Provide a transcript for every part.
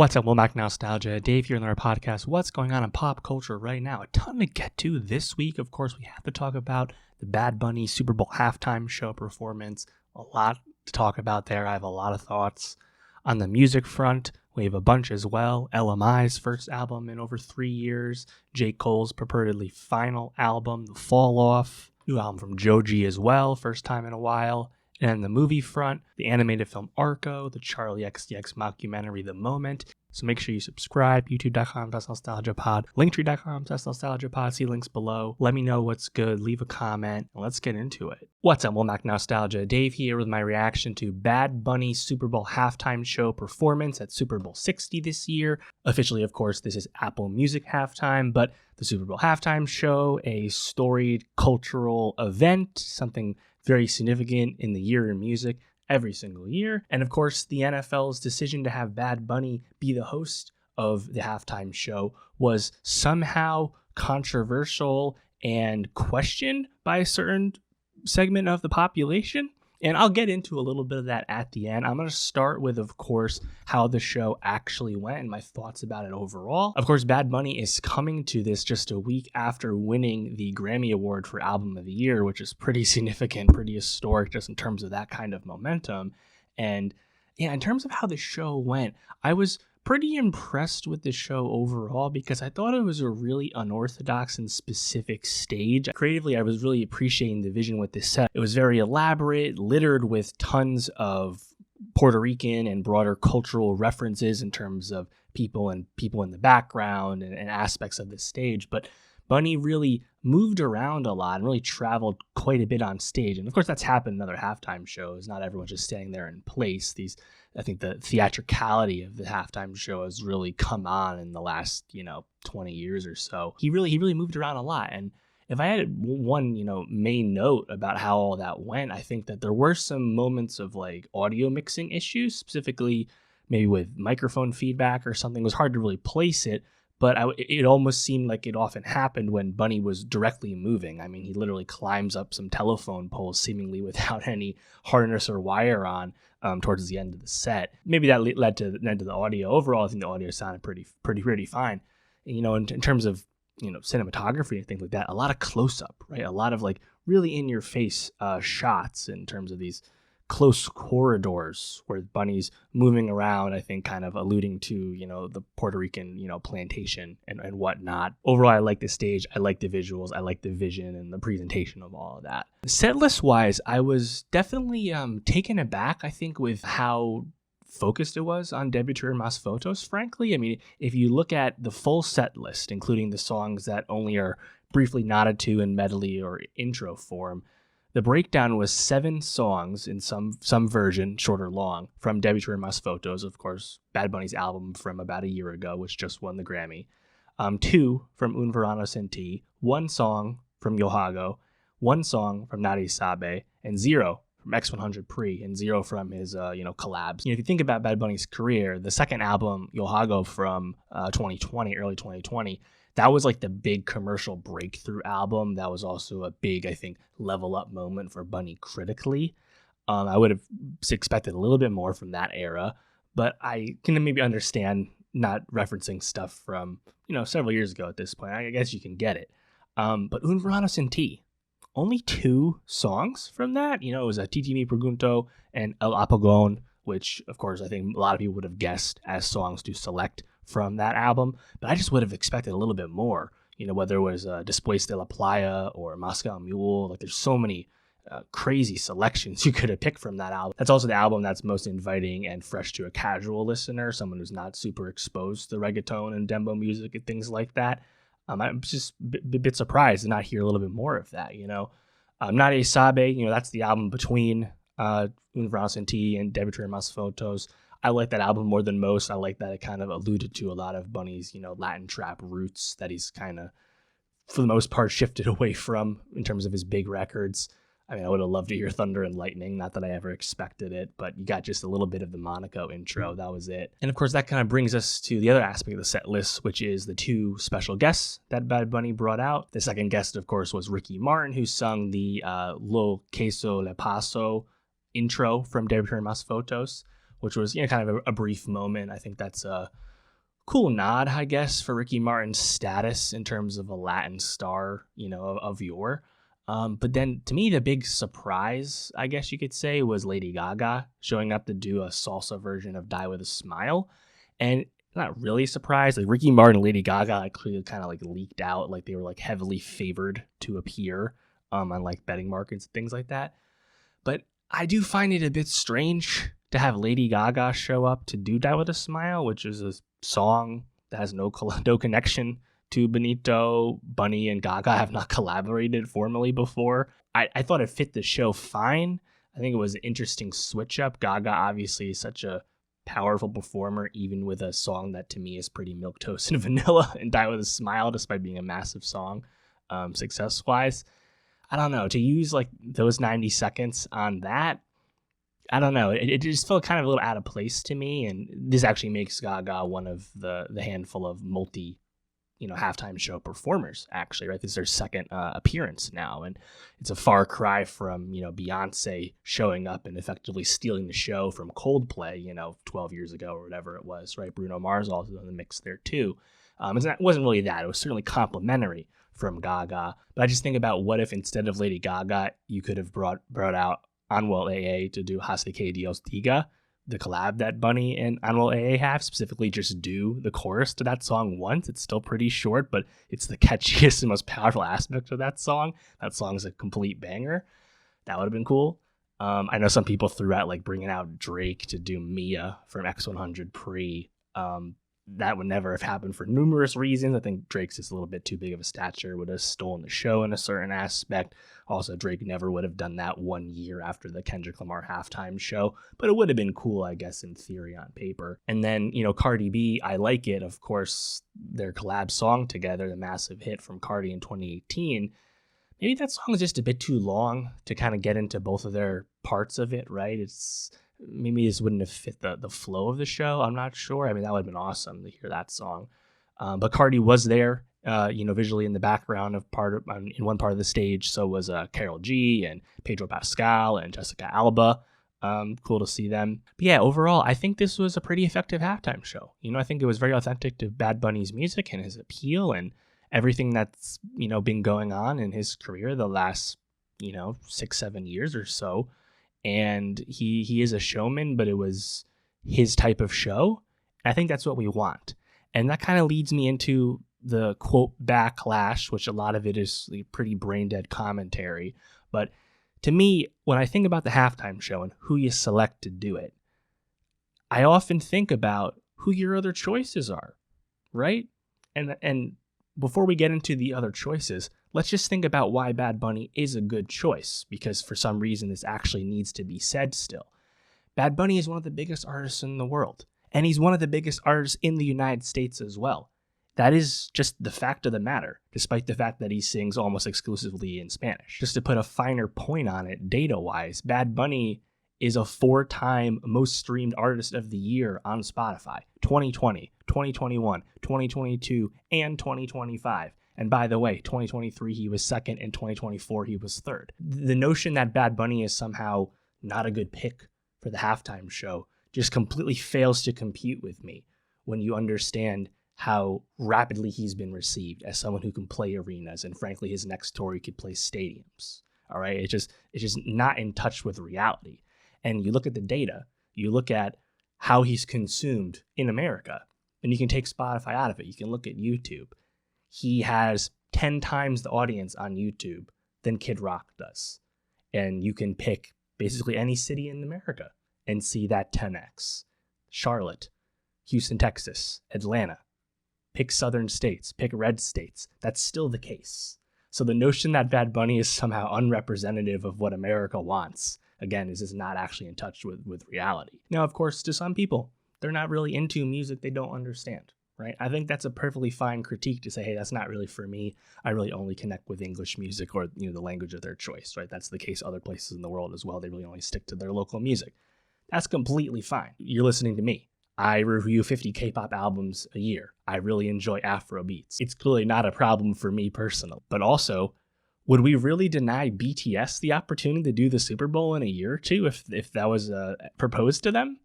What's up, Womack Nostalgia? Dave here in our podcast. What's going on in pop culture right now? A ton to get to this week. Of course, we have to talk about the Bad Bunny Super Bowl halftime show performance. A lot to talk about there. I have a lot of thoughts. On the music front, we have a bunch as well. LMI's first album in over 3 years. J. Cole's purportedly final album, The Fall Off. New album from Joji as well, first time in a while. And the movie front, the animated film Arco, the Charli XCX mockumentary The Moment. So make sure you subscribe, youtube.com/nostalgiapod, linktree.com/nostalgiapod, see links below. Let me know what's good, leave a comment, and let's get into it. What's up, Womack Nostalgia? Dave here with my reaction to Bad Bunny's Super Bowl halftime show performance at Super Bowl 60 this year. Officially, of course, this is Apple Music halftime, but the Super Bowl halftime show, a storied cultural event, something very significant in the year in music every single year. And of course, the NFL's decision to have Bad Bunny be the host of the halftime show was somehow controversial and questioned by a certain segment of the population. And I'll get into a little bit of that at the end. I'm going to start with, of course, how the show actually went and my thoughts about it overall. Of course, Bad Bunny is coming to this just a week after winning the Grammy Award for Album of the Year, which is pretty significant, pretty historic just in terms of that kind of momentum. And yeah, in terms of how the show went, I was pretty impressed with the show overall because I thought it was a really unorthodox and specific stage. Creatively, I was really appreciating the vision with this set. It was very elaborate, littered with tons of Puerto Rican and broader cultural references in terms of people in the background and aspects of the stage. But Bunny really moved around a lot and really traveled quite a bit on stage. And of course, that's happened in other halftime shows. Not everyone's just standing there in place. I think the theatricality of the halftime show has really come on in the last, 20 years or so. He really moved around a lot. And if I had one, main note about how all that went, I think that there were some moments of like audio mixing issues, specifically maybe with microphone feedback or something. It was hard to really place it. But it almost seemed like it often happened when Bunny was directly moving. I mean, he literally climbs up some telephone poles seemingly without any harness or wire on towards the end of the set. Maybe that led to the end of the audio. Overall, I think the audio sounded pretty fine. And, in terms of cinematography and things like that, a lot of close up, right? A lot of like really in your face shots in terms of these close corridors where Bunny's moving around, I think kind of alluding to, the Puerto Rican, plantation and whatnot. Overall, I like the stage. I like the visuals. I like the vision and the presentation of all of that. Set list wise, I was definitely taken aback, I think, with how focused it was on Debutar Mas Fotos, frankly. I mean, if you look at the full set list, including the songs that only are briefly nodded to in medley or intro form, the breakdown was 7 songs in some version, short or long, from Debutar Mas Fotos, of course, Bad Bunny's album from about a year ago, which just won the Grammy. 2 from Un Verano Sin Ti, 1 song from Yo Hago, 1 song from Nadie Sabe, and 0 from X100 Pre, and 0 from his, collabs. If you think about Bad Bunny's career, the second album, Yo Hago from early 2020, that was like the big commercial breakthrough album. That was also a big, I think, level up moment for Bunny critically. I would have expected a little bit more from that era, but I can maybe understand not referencing stuff from, several years ago at this point. I guess you can get it. But Un Verano Sin Ti, only 2 songs from that. It was a Titi Me Pregunto and El Apagón, which, of course, I think a lot of people would have guessed as songs to select from that album, but I just would have expected a little bit more, whether it was Después de la Playa or Moscow Mule. Like, there's so many crazy selections you could have picked from that album. That's also the album that's most inviting and fresh to a casual listener, someone who's not super exposed to reggaeton and dembow music and things like that. I'm just a bit surprised to not hear a little bit more of that, Nadie Sabe, that's the album between Un Verano Sin Ti and Debutar Mas Fotos. I like that album more than most. I like that it kind of alluded to a lot of Bunny's, Latin trap roots that he's kind of, for the most part, shifted away from in terms of his big records. I mean, I would have loved to hear Thunder and Lightning. Not that I ever expected it, but you got just a little bit of the Monaco intro. That was it. And of course, that kind of brings us to the other aspect of the set list, which is the 2 special guests that Bad Bunny brought out. The second guest, of course, was Ricky Martin, who sung the Lo Queso Le Paso intro from Debutar Mas Fotos, which was kind of a brief moment. I think that's cool nod, I guess, for Ricky Martin's status in terms of a Latin star, of yore. But then to me, the big surprise, I guess you could say, was Lady Gaga showing up to do a salsa version of Die With a Smile. And not really surprised. Like Ricky Martin and Lady Gaga clearly kind of leaked out, like they were heavily favored to appear on betting markets and things like that. But I do find it a bit strange to have Lady Gaga show up to do Die With a Smile, which is a song that has no connection to Benito. Bunny and Gaga have not collaborated formally before. I thought it fit the show fine. I think it was an interesting switch up. Gaga obviously is such a powerful performer, even with a song that to me is pretty milquetoast and vanilla, and Die With a Smile, despite being a massive song success-wise. I don't know. To use those 90 seconds on that, I don't know. It just felt kind of a little out of place to me, and this actually makes Gaga one of the handful of multi halftime show performers, actually, right? This is their second appearance now, and it's a far cry from Beyonce showing up and effectively stealing the show from Coldplay 12 years ago or whatever it was, right? Bruno Mars also in the mix there too. It wasn't really that. It was certainly complimentary from Gaga, but I just think about what if instead of Lady Gaga you could have brought out Anuel AA to do Hasta Que Dios Diga, the collab that Bunny and Anuel AA have, specifically just do the chorus to that song once. It's still pretty short, but it's the catchiest and most powerful aspect of that song. That song's a complete banger. That would have been cool. I know some people threw out bringing out Drake to do Mia from X100 Pre. That would never have happened for numerous reasons. I think Drake's just a little bit too big of a stature, would have stolen the show in a certain aspect. Also, Drake never would have done that 1 year after the Kendrick Lamar halftime show, but it would have been cool, I guess, in theory on paper. And then, Cardi B, I Like It, of course, their collab song together, the massive hit from Cardi in 2018. Maybe that song is just a bit too long to kind of get into both of their parts of it, right? Maybe this wouldn't have fit the flow of the show. I'm not sure. I mean, that would have been awesome to hear that song. But Cardi was there, visually in the background in one part of the stage. So was Karol G and Pedro Pascal and Jessica Alba. Cool to see them. But yeah, overall, I think this was a pretty effective halftime show. I think it was very authentic to Bad Bunny's music and his appeal and everything that's, been going on in his career the last, 6-7 years or so. And he is a showman, but it was his type of show. And I think that's what we want. And that kind of leads me into the quote backlash, which a lot of it is pretty brain dead commentary. But to me, when I think about the halftime show and who you select to do it, I often think about who your other choices are, right? And before we get into the other choices, let's just think about why Bad Bunny is a good choice, because for some reason this actually needs to be said still. Bad Bunny is one of the biggest artists in the world, and he's one of the biggest artists in the United States as well. That is just the fact of the matter, despite the fact that he sings almost exclusively in Spanish. Just to put a finer point on it, data-wise, Bad Bunny is a 4-time most streamed artist of the year on Spotify. 2020, 2021, 2022, and 2025. And by the way, 2023 he was second, and 2024 he was third. The notion that Bad Bunny is somehow not a good pick for the halftime show just completely fails to compute with me when you understand how rapidly he's been received as someone who can play arenas, and frankly his next tour he could play stadiums. All right, it's just not in touch with reality. And you look at the data, you look at how he's consumed in America, and you can take Spotify out of it. You can look at YouTube. He has 10 times the audience on YouTube than Kid Rock does. And you can pick basically any city in America and see that 10x. Charlotte, Houston, Texas, Atlanta. Pick southern states, pick red states. That's still the case. So the notion that Bad Bunny is somehow unrepresentative of what America wants, again, is just not actually in touch with reality. Now, of course, to some people, they're not really into music they don't understand, right? I think that's a perfectly fine critique to say, hey, that's not really for me. I really only connect with English music or the language of their choice, right? That's the case other places in the world as well. They really only stick to their local music. That's completely fine. You're listening to me. I review 50 K-pop albums a year. I really enjoy Afro beats. It's clearly not a problem for me personally. But also, would we really deny BTS the opportunity to do the Super Bowl in a year or two if that was proposed to them?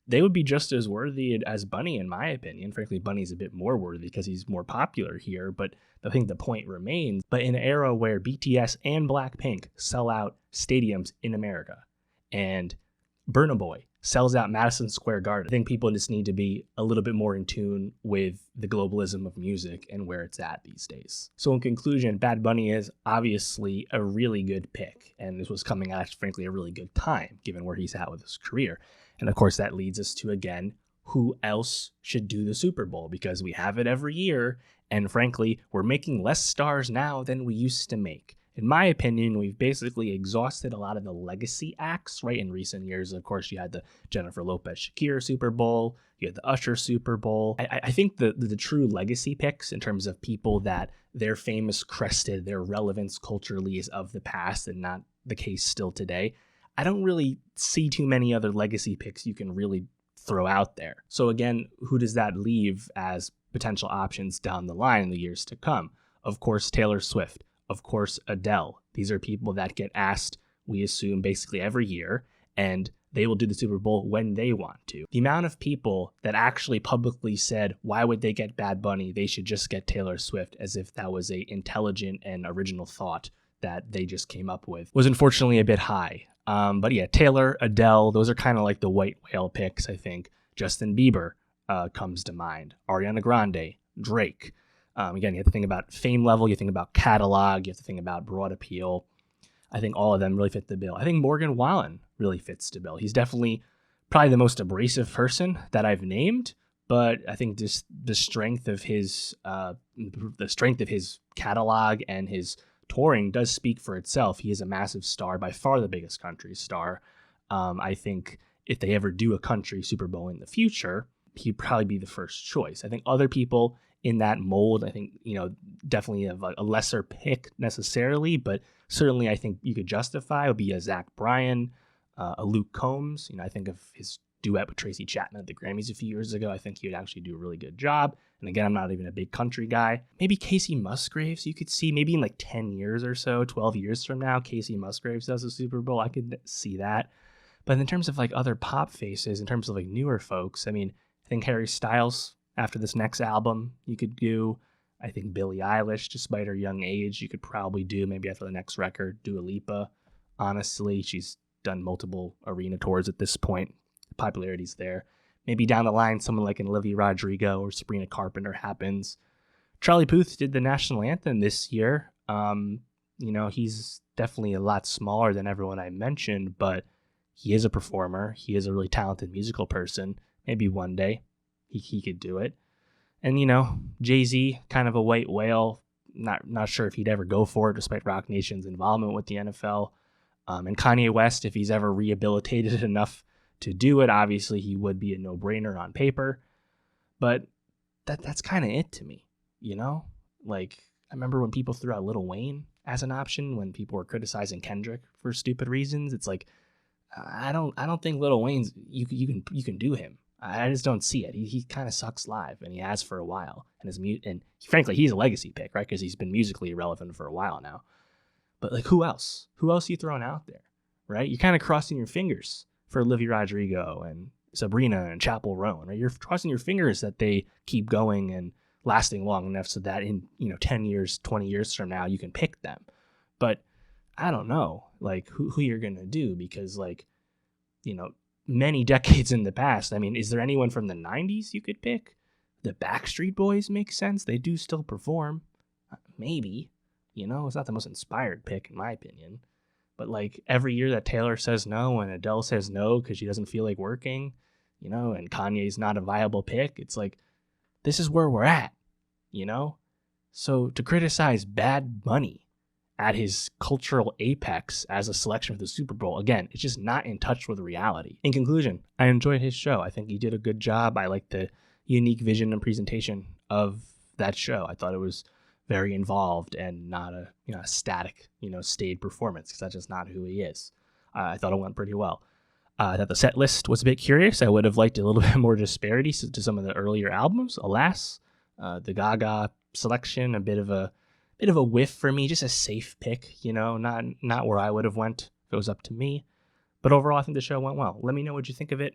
they would be just as worthy as Bunny, in my opinion. Frankly, Bunny's a bit more worthy because he's more popular here, but I think the point remains. But in an era where BTS and Blackpink sell out stadiums in America, and Burna Boy sells out Madison Square Garden, I think people just need to be a little bit more in tune with the globalism of music and where it's at these days. So in conclusion, Bad Bunny is obviously a really good pick, and this was coming at, frankly, a really good time, given where he's at with his career. And of course, that leads us to, again, who else should do the Super Bowl? Because we have it every year, and frankly, we're making less stars now than we used to make. In my opinion, we've basically exhausted a lot of the legacy acts, right? In recent years, of course, you had the Jennifer Lopez Shakira Super Bowl, you had the Usher Super Bowl. I think the true legacy picks in terms of people that their famous crested, their relevance culturally is of the past and not the case still today. I don't really see too many other legacy picks you can really throw out there. So again, who does that leave as potential options down the line in the years to come? Of course, Taylor Swift. Of course, Adele. These are people that get asked, we assume, basically every year, and they will do the Super Bowl when they want to. The amount of people that actually publicly said, why would they get Bad Bunny? They should just get Taylor Swift, as if that was a intelligent and original thought that they just came up with, was unfortunately a bit high. But yeah, Taylor, Adele, those are kind of like the white whale picks, I think. Justin Bieber comes to mind. Ariana Grande, Drake. Again, you have to think about fame level, you think about catalog, you have to think about broad appeal. I think all of them really fit the bill. I think Morgan Wallen really fits the bill. He's definitely probably the most abrasive person that I've named, but I think just the strength of his catalog and his touring does speak for itself. He is a massive star, by far the biggest country star. I think if they ever do a country Super Bowl in the future, he'd probably be the first choice. I think other people in that mold, I think, definitely have a lesser pick necessarily, but certainly I think you could justify would be a Zach Bryan, a Luke Combs. I think of his duet with Tracy Chapman at the Grammys a few years ago. I think he would actually do a really good job. And again, I'm not even a big country guy. Maybe Casey Musgraves, you could see maybe in like 10 years or so, 12 years from now, Casey Musgraves does a Super Bowl. I could see that. But in terms of like other pop faces, in terms of like newer folks, I think Harry Styles, after this next album, you could do. I think Billie Eilish, despite her young age, you could probably do. Maybe after the next record, Dua Lipa. Honestly, she's done multiple arena tours at this point. The popularity's there. Maybe down the line, someone like an Olivia Rodrigo or Sabrina Carpenter happens. Charlie Puth did the national anthem this year. He's definitely a lot smaller than everyone I mentioned, but he is a performer. He is a really talented musical person. Maybe one day he could do it. And, Jay-Z, kind of a white whale. Not sure if he'd ever go for it, despite Roc Nation's involvement with the NFL. And Kanye West, if he's ever rehabilitated enough to do it, obviously he would be a no-brainer on paper. But that's kind of it to me, Like, I remember when people threw out Lil Wayne as an option, when people were criticizing Kendrick for stupid reasons. It's like, I don't think Lil Wayne's, you can do him. I just don't see it. He kind of sucks live, and he has for a while. And frankly, he's a legacy pick, right? Because he's been musically irrelevant for a while now. But like, who else? Who else are you throwing out there, right? You're kind of crossing your fingers for Olivia Rodrigo and Sabrina and Chappell Roan, right? You're crossing your fingers that they keep going and lasting long enough so that in 10 years, 20 years from now, you can pick them. But I don't know, like who you're gonna do, because many decades in the past. Is there anyone from the 90s you could pick? The Backstreet Boys make sense. They do still perform. Maybe. It's not the most inspired pick, in my opinion. But, like, every year that Taylor says no and Adele says no because she doesn't feel like working, and Kanye's not a viable pick, it's like, this is where we're at, So to criticize Bad Bunny at his cultural apex as a selection for the Super Bowl, again, it's just not in touch with reality. In conclusion, I enjoyed his show. I think he did a good job. I liked the unique vision and presentation of that show. I thought it was very involved and not a static, stayed performance, because that's just not who he is. I thought it went pretty well. I thought the set list was a bit curious. I would have liked a little bit more disparity to some of the earlier albums. Alas, the Gaga selection, a bit of a whiff for me, just a safe pick, not where I would have went if it was up to me. But overall, I think the show went well. Let me know what you think of it.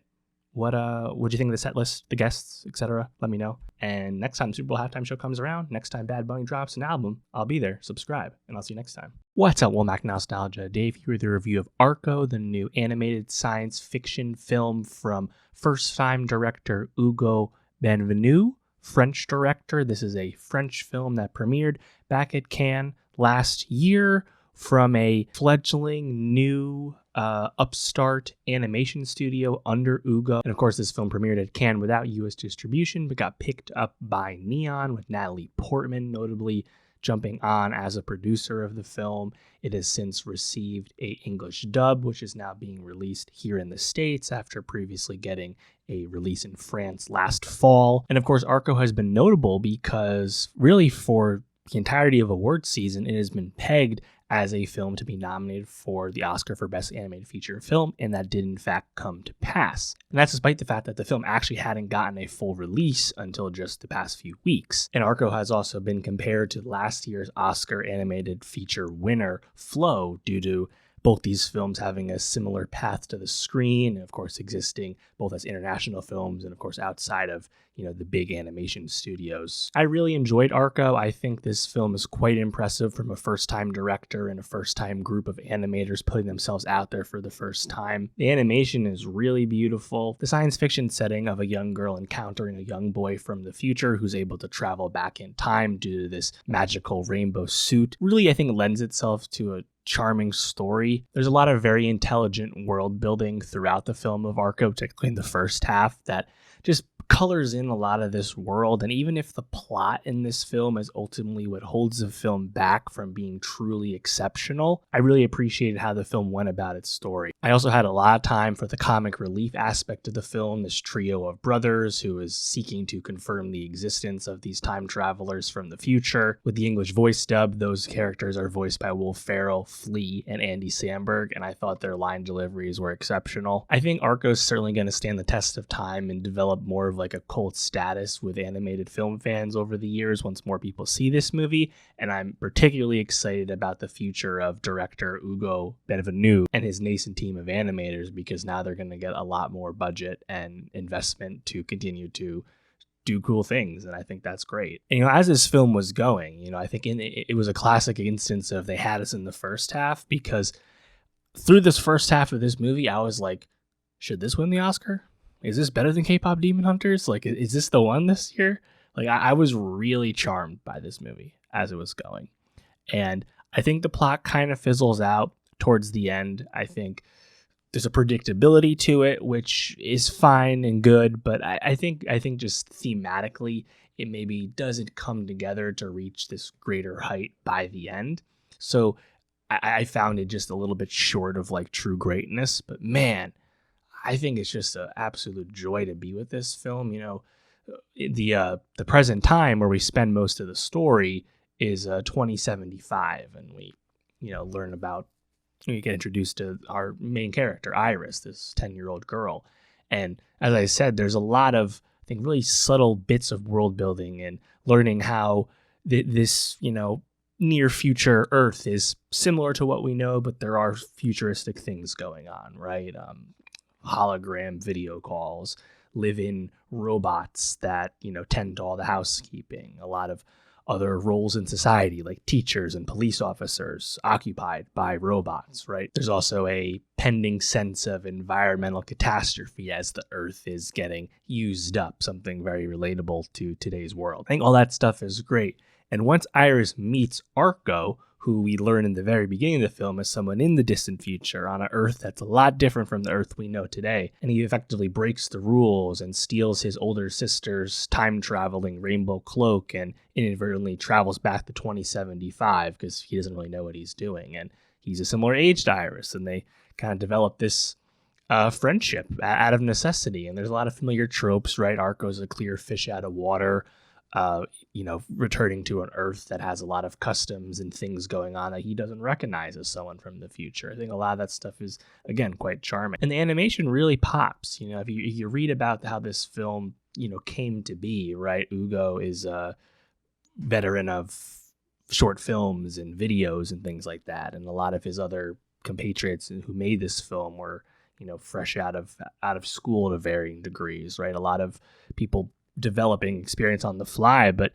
What'd you think of the set list, the guests, etc.? Let me know. And next time Super Bowl halftime show comes around, next time Bad Bunny drops an album, I'll be there. Subscribe, and I'll see you next time. What's up, Womack Nostalgia? Dave here with a review of Arco, the new animated science fiction film from first-time director Hugo Benvenu, French director. This is a French film that premiered back at Cannes last year from a fledgling new upstart animation studio under Hugo. And of course, this film premiered at Cannes without US distribution, but got picked up by Neon, with Natalie Portman notably jumping on as a producer of the film. It has since received an English dub, which is now being released here in the States after previously getting a release in France last fall. And of course, Arco has been notable because really for the entirety of awards season, it has been pegged as a film to be nominated for the Oscar for Best Animated Feature Film, and that did in fact come to pass. And that's despite the fact that the film actually hadn't gotten a full release until just the past few weeks. And Arco has also been compared to last year's Oscar Animated Feature winner, Flow, due to both these films having a similar path to the screen, and of course existing both as international films and of course outside of, the big animation studios. I really enjoyed Arco. I think this film is quite impressive from a first-time director and a first-time group of animators putting themselves out there for the first time. The animation is really beautiful. The science fiction setting of a young girl encountering a young boy from the future who's able to travel back in time due to this magical rainbow suit really, I think, lends itself to a charming story. There's a lot of very intelligent world building throughout the film of Arco, particularly in the first half, that just colors in a lot of this world. And even if the plot in this film is ultimately what holds the film back from being truly exceptional, I really appreciated how the film went about its story. I also had a lot of time for the comic relief aspect of the film, this trio of brothers who is seeking to confirm the existence of these time travelers from the future. With the English voice dub, those characters are voiced by Will Ferrell, Flea, and Andy Samberg, and I thought their line deliveries were exceptional. I think Arco's certainly going to stand the test of time and develop more of like a cult status with animated film fans over the years once more people see this movie, and I'm particularly excited about the future of director Hugo Benvenu and his nascent team of animators, because now they're going to get a lot more budget and investment to continue to do cool things, and I think that's great. And as this film was going, I think it was a classic instance of they had us in the first half, because through this first half of this movie I was like, should this win the Oscar? Is this better than K-pop Demon Hunters? Like, is this the one this year? Like, I was really charmed by this movie as it was going. And I think the plot kind of fizzles out towards the end. I think there's a predictability to it, which is fine and good, but I think just thematically, it maybe doesn't come together to reach this greater height by the end. So I found it just a little bit short of like true greatness, but man, I think it's just an absolute joy to be with this film. The present time where we spend most of the story is 2075, and we get introduced to our main character, Iris, this 10-year-old girl. And as I said, there's a lot of, I think, really subtle bits of world building and learning how this near future Earth is similar to what we know, but there are futuristic things going on, right? Hologram video calls, live-in robots that, tend to all the housekeeping, a lot of other roles in society like teachers and police officers occupied by robots, right? There's also a pending sense of environmental catastrophe as the Earth is getting used up, something very relatable to today's world. I think all that stuff is great. And once Iris meets Arco, who we learn in the very beginning of the film as someone in the distant future on an Earth that's a lot different from the Earth we know today, and he effectively breaks the rules and steals his older sister's time-traveling rainbow cloak and inadvertently travels back to 2075 because he doesn't really know what he's doing. And he's a similar age to Iris, and they kind of develop this friendship out of necessity. And there's a lot of familiar tropes, right? Arco's a clear fish out of water, returning to an Earth that has a lot of customs and things going on that he doesn't recognize as someone from the future. I think a lot of that stuff is, again, quite charming. And the animation really pops. If you read about how this film, came to be, right? Hugo is a veteran of short films and videos and things like that. And a lot of his other compatriots who made this film were, fresh out of school to varying degrees, right? A lot of people developing experience on the fly, but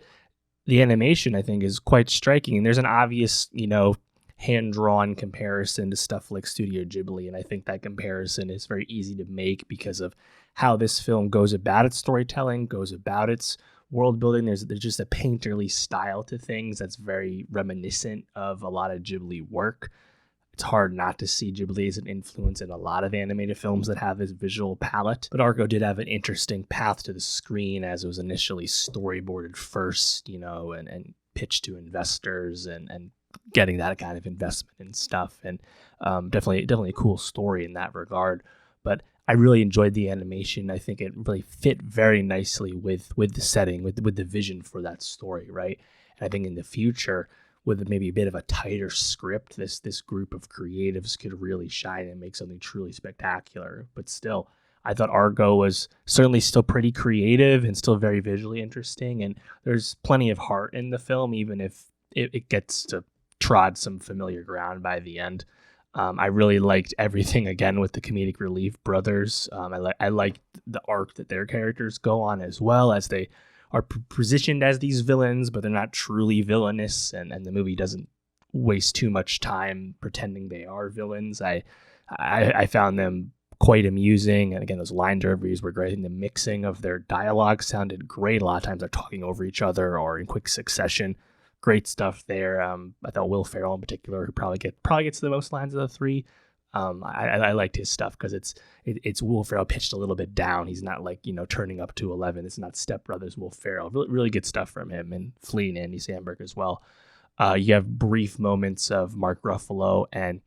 the animation, I think, is quite striking. And there's an obvious, hand-drawn comparison to stuff like Studio Ghibli, and I think that comparison is very easy to make because of how this film goes about its storytelling, goes about its world building. There's just a painterly style to things that's very reminiscent of a lot of Ghibli work. It's hard not to see Ghibli as an influence in a lot of animated films that have this visual palette. But Arco did have an interesting path to the screen, as it was initially storyboarded first, and pitched to investors and getting that kind of investment and stuff. And definitely a cool story in that regard. But I really enjoyed the animation. I think it really fit very nicely with the setting, with the vision for that story, right? And I think in the future, with maybe a bit of a tighter script, this group of creatives could really shine and make something truly spectacular. But still, I thought Argo was certainly still pretty creative and still very visually interesting. And there's plenty of heart in the film, even if it gets to trod some familiar ground by the end. I really liked everything, again, with the comedic relief brothers. I liked the arc that their characters go on, as well as they are positioned as these villains, but they're not truly villainous, and the movie doesn't waste too much time pretending they are villains. I found them quite amusing, and again, those line deliveries were great, and the mixing of their dialogue sounded great. A lot of times they're talking over each other or in quick succession. Great stuff there. I thought Will Ferrell in particular, who probably gets the most lines of the three. I liked his stuff because it's Will Ferrell pitched a little bit down. He's not turning up to 11. It's not Step Brothers Will Ferrell. Really good stuff from him, and Flea and Andy Samberg as well. You have brief moments of Mark Ruffalo and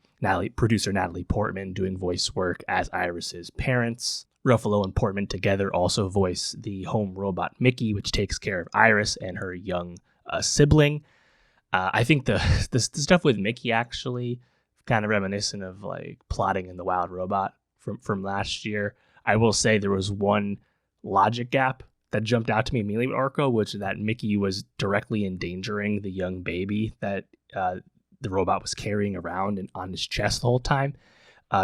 producer Natalie Portman doing voice work as Iris's parents. Ruffalo and Portman together also voice the home robot Mickey, which takes care of Iris and her young sibling. I think the stuff with Mickey actually kind of reminiscent of like Plotting in the Wild Robot from last year. I will say there was one logic gap that jumped out to me immediately with Arco, which is that Mickey was directly endangering the young baby that the robot was carrying around and on his chest the whole time.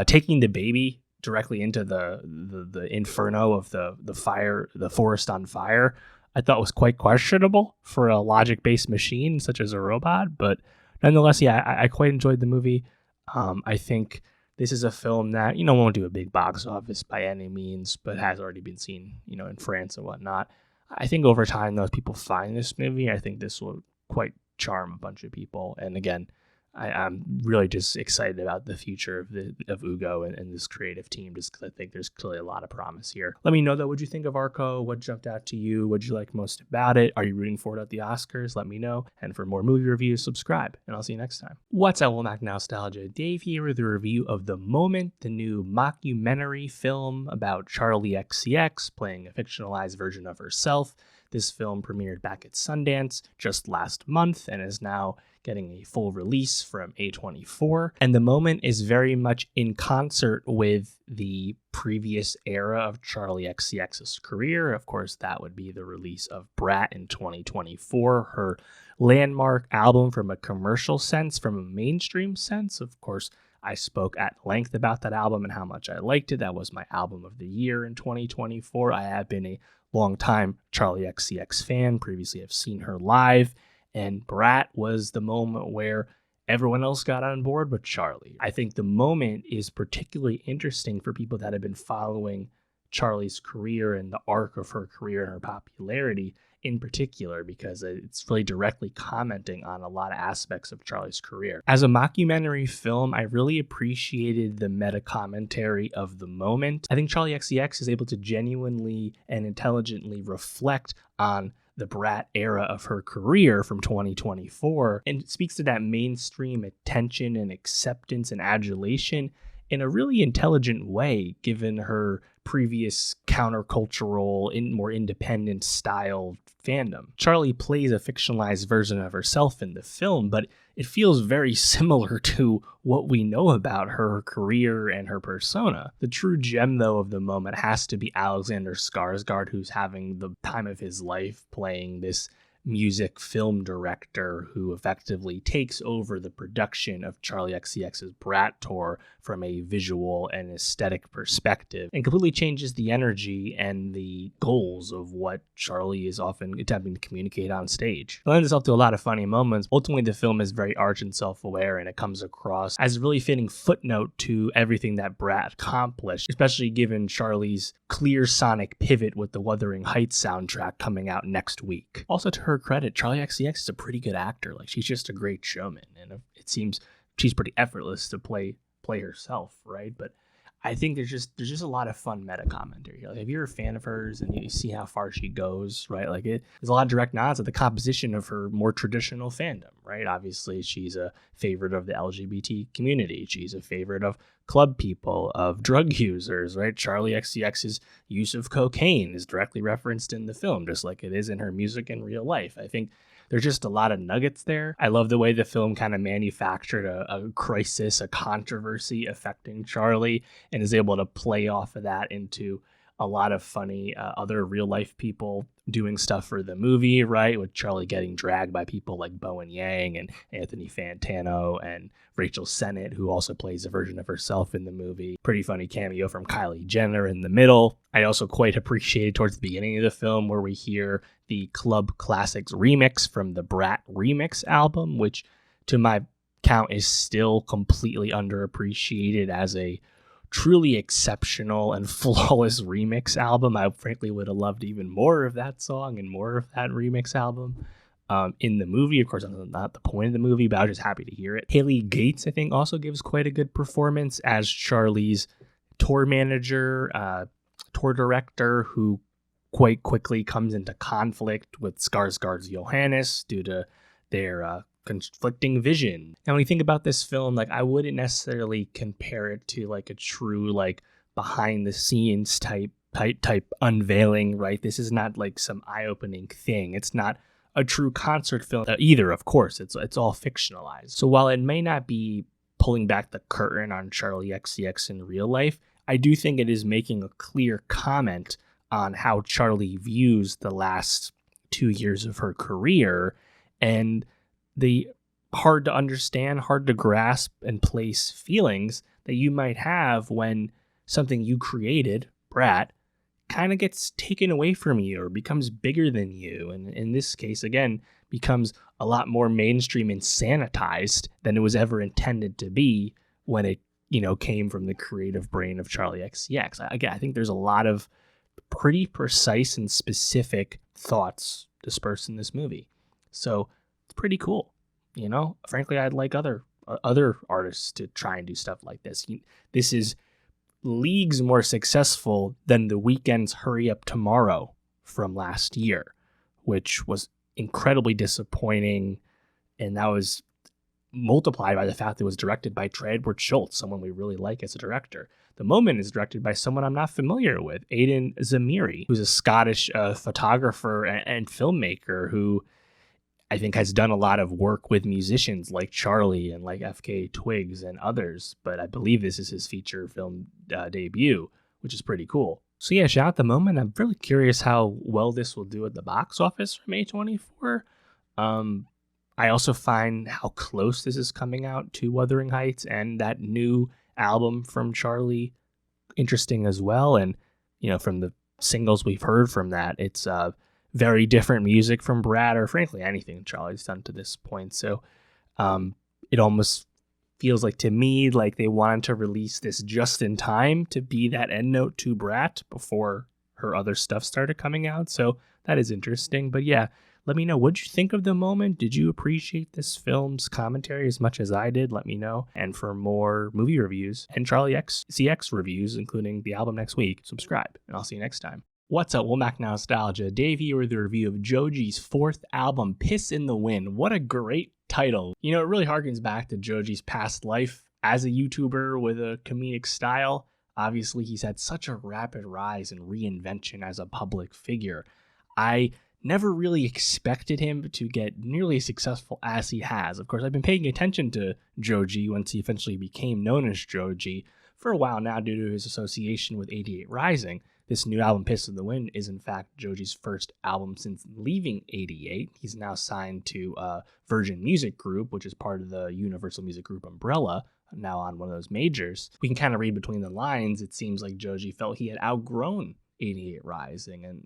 Taking the baby directly into the inferno of the fire, the forest on fire, I thought was quite questionable for a logic-based machine such as a robot. But nonetheless, yeah, I quite enjoyed the movie. I think this is a film that, won't do a big box office by any means, but has already been seen, in France and whatnot. I think over time, those people find this movie. I think this will quite charm a bunch of people. And again, I'm really just excited about the future of Ugo and this creative team, just because I think there's clearly a lot of promise here. Let me know, though, what you think of Arco? What jumped out to you? What did you like most about it? Are you rooting for it at the Oscars? Let me know. And for more movie reviews, subscribe, and I'll see you next time. What's up, Womack Nostalgia? Dave here with a review of The Moment, the new mockumentary film about Charli XCX playing a fictionalized version of herself. This film premiered back at Sundance just last month and is now getting a full release from A24. And The Moment is very much in concert with the previous era of Charli XCX's career. Of course, that would be the release of Brat in 2024, her landmark album from a commercial sense, from a mainstream sense. Of course, I spoke at length about that album and how much I liked it. That was my album of the year in 2024. I have been a long-time Charli XCX fan. Previously, I've seen her live. And Brat was the moment where everyone else got on board but Charli. I think The Moment is particularly interesting for people that have been following Charli's career and the arc of her career and her popularity in particular, because it's really directly commenting on a lot of aspects of Charli's career. As a mockumentary film, I really appreciated the meta commentary of The Moment. I think Charli XCX is able to genuinely and intelligently reflect on the Brat era of her career from 2024 and speaks to that mainstream attention and acceptance and adulation in a really intelligent way, given her previous countercultural, more independent style fandom. Charli plays a fictionalized version of herself in the film, but it feels very similar to what we know about her career and her persona. The true gem, though, of The Moment has to be Alexander Skarsgård, who's having the time of his life playing this music film director who effectively takes over the production of Charli XCX's Brat Tour from a visual and aesthetic perspective and completely changes the energy and the goals of what Charli is often attempting to communicate on stage. It lends itself to a lot of funny moments. Ultimately, the film is very arch and self-aware, and it comes across as a really fitting footnote to everything that Brat accomplished, especially given Charli's clear sonic pivot with the Wuthering Heights soundtrack coming out next week. Also, to her credit, Charli XCX is a pretty good actor. Like, she's just a great showman, and it seems she's pretty effortless to play herself, right? But I think there's just a lot of fun meta commentary. Like, if you're a fan of hers and you see how far she goes, right? Like, there's a lot of direct nods at the composition of her more traditional fandom, right? Obviously, she's a favorite of the LGBT community. She's a favorite of club people, of drug users, right? Charli XCX's use of cocaine is directly referenced in the film, just like it is in her music in real life. I think there's just a lot of nuggets there. I love the way the film kind of manufactured a crisis, a controversy affecting Charli, and is able to play off of that into a lot of funny other real life people doing stuff for the movie, right? With Charli getting dragged by people like Bowen Yang and Anthony Fantano and Rachel Sennett, who also plays a version of herself in the movie. Pretty funny cameo from Kylie Jenner in the middle. I also quite appreciated towards the beginning of the film where we hear the Club Classics remix from the Brat Remix album, which to my count is still completely underappreciated as a truly exceptional and flawless remix album. I frankly would have loved even more of that song and more of that remix album in the movie. Of course, that's not the point of the movie, but I was just happy to hear it. Haley Gates, I think, also gives quite a good performance as Charli's tour manager, tour director, who quite quickly comes into conflict with Skarsgård's Johannes due to their conflicting vision. And when you think about this film, like, I wouldn't necessarily compare it to like a true like behind the scenes type unveiling, right? This is not like some eye-opening thing. It's not a true concert film either, of course. It's all fictionalized. So while it may not be pulling back the curtain on Charli XCX in real life, I do think it is making a clear comment on how Charli views the last 2 years of her career and the hard to understand, hard to grasp and place feelings that you might have when something you created, Brat, kind of gets taken away from you or becomes bigger than you. And in this case, again, becomes a lot more mainstream and sanitized than it was ever intended to be when it, came from the creative brain of Charli XCX. I think there's a lot of pretty precise and specific thoughts dispersed in this movie. So it's pretty cool. Frankly, I'd like other artists to try and do stuff like this. This is leagues more successful than The Weeknd's Hurry Up Tomorrow from last year, which was incredibly disappointing. And that was multiplied by the fact that it was directed by Trey Edward Schultz, someone we really like as a director. The Moment is directed by someone I'm not familiar with, Aidan Zamiri, who's a Scottish photographer and filmmaker who I think has done a lot of work with musicians like Charli and like FK Twigs and others. But I believe this is his feature film debut, which is pretty cool. So yeah, shout out The Moment. I'm really curious how well this will do at the box office from A24. I also find how close this is coming out to Wuthering Heights and that new album from Charli interesting as well. And, from the singles we've heard from that, it's very different music from Brat or frankly anything Charli's done to this point. So it almost feels like to me like they wanted to release this just in time to be that end note to Brat before her other stuff started coming out. So that is interesting. But yeah, let me know, what'd you think of The Moment? Did you appreciate this film's commentary as much as I did? Let me know. And for more movie reviews and Charli XCX reviews, including the album next week, subscribe, and I'll see you next time. What's up, Womack Nostalgia? Dave here with a review of Joji's fourth album, Piss in the Wind. What a great title. It really harkens back to Joji's past life as a YouTuber with a comedic style. Obviously, he's had such a rapid rise and reinvention as a public figure. I never really expected him to get nearly as successful as he has. Of course, I've been paying attention to Joji once he eventually became known as Joji for a while now due to his association with 88 Rising. This new album, Piss in the Wind, is in fact Joji's first album since leaving 88. He's now signed to Virgin Music Group, which is part of the Universal Music Group umbrella, now on one of those majors. We can kind of read between the lines. It seems like Joji felt he had outgrown 88 Rising, and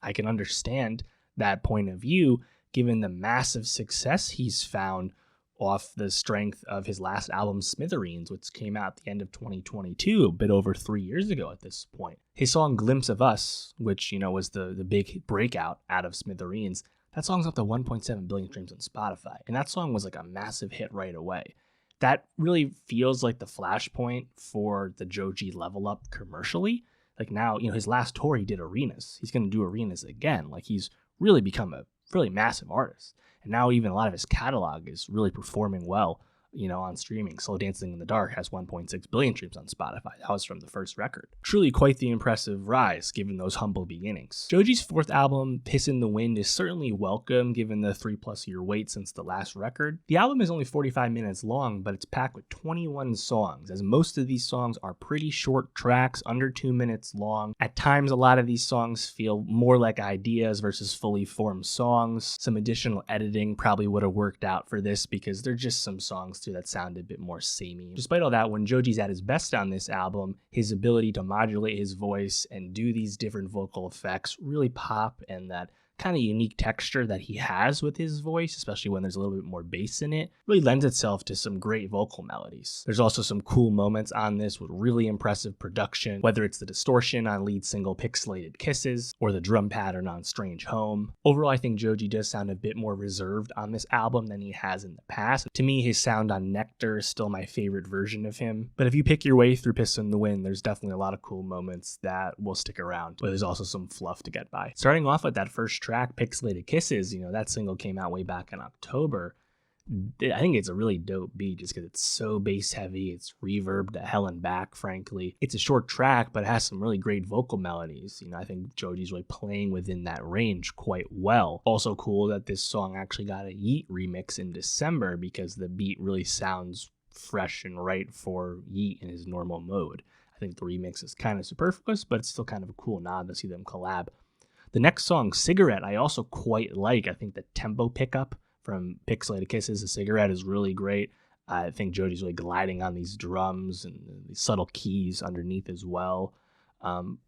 I can understand that point of view given the massive success he's found off the strength of his last album, Smithereens, which came out at the end of 2022, a bit over 3 years ago at this point. His song Glimpse of Us, which, was the big breakout out of Smithereens, that song's up to 1.7 billion streams on Spotify. And that song was like a massive hit right away. That really feels like the flashpoint for the Joji level up commercially. Like now, his last tour, he did arenas. He's going to do arenas again. Like he's really become a really massive artist. And now even a lot of his catalog is really performing well, on streaming. Slow Dancing in the Dark has 1.6 billion streams on Spotify. That was from the first record. Truly quite the impressive rise, given those humble beginnings. Joji's fourth album, Piss in the Wind, is certainly welcome, given the 3+ year wait since the last record. The album is only 45 minutes long, but it's packed with 21 songs, as most of these songs are pretty short tracks, under 2 minutes long. At times, a lot of these songs feel more like ideas versus fully formed songs. Some additional editing probably would have worked out for this, because they're just some songs too that sound a bit more samey. Despite all that, when Joji's at his best on this album, his ability to modulate his voice and do these different vocal effects really pop, and that kind of unique texture that he has with his voice, especially when there's a little bit more bass in it, really lends itself to some great vocal melodies. There's also some cool moments on this with really impressive production, whether it's the distortion on lead single Pixelated Kisses or the drum pattern on Strange Home. Overall, I think Joji does sound a bit more reserved on this album than he has in the past. To me, his sound on Nectar is still my favorite version of him, but if you pick your way through Piss in the Wind, there's definitely a lot of cool moments that will stick around, but there's also some fluff to get by. Starting off with that first track, Pixelated Kisses, that single came out way back in October. I think it's a really dope beat just because it's so bass heavy. It's reverb to hell and back, frankly. It's a short track, but it has some really great vocal melodies. I think Joji's really playing within that range quite well. Also cool that this song actually got a Yeet remix in December, because the beat really sounds fresh and right for Yeet in his normal mode. I think the remix is kind of superfluous, but it's still kind of a cool nod to see them collab. The next song, Cigarette, I also quite like. I think the tempo pickup from Pixelated Kisses, the Cigarette, is really great. I think Joji's really gliding on these drums and these subtle keys underneath as well.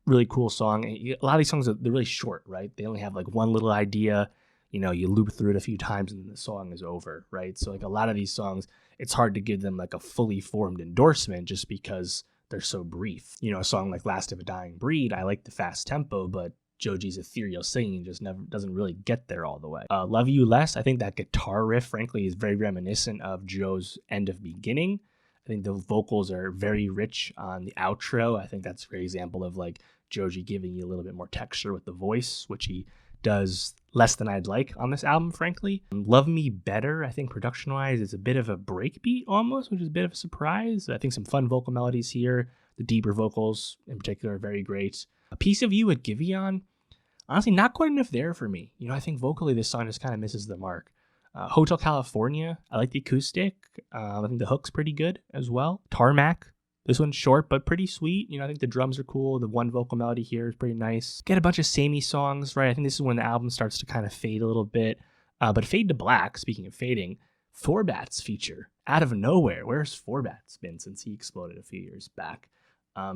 Really cool song. A lot of these songs, they're really short, right? They only have like one little idea. You loop through it a few times and then the song is over, right? So like a lot of these songs, it's hard to give them like a fully formed endorsement just because they're so brief. A song like Last of a Dying Breed, I like the fast tempo, but Joji's ethereal singing just never doesn't really get there all the way. Love You Less, I think that guitar riff, frankly, is very reminiscent of Joe's End of Beginning. I think the vocals are very rich on the outro. I think that's a great example of like Joji giving you a little bit more texture with the voice, which he does less than I'd like on this album, frankly. Love Me Better, I think production-wise, is a bit of a breakbeat almost, which is a bit of a surprise. I think some fun vocal melodies here. The deeper vocals in particular are very great. A Piece of You with Giveon, honestly, not quite enough there for me. I think vocally this song just kind of misses the mark. Hotel California, I like the acoustic. I think the hook's pretty good as well. Tarmac, this one's short but pretty sweet. I think the drums are cool. The one vocal melody here is pretty nice. Get a bunch of samey songs, right? I think this is when the album starts to kind of fade a little bit. But Fade to Black, speaking of fading, Forbats feature out of nowhere. Where's Forbats been since he exploded a few years back?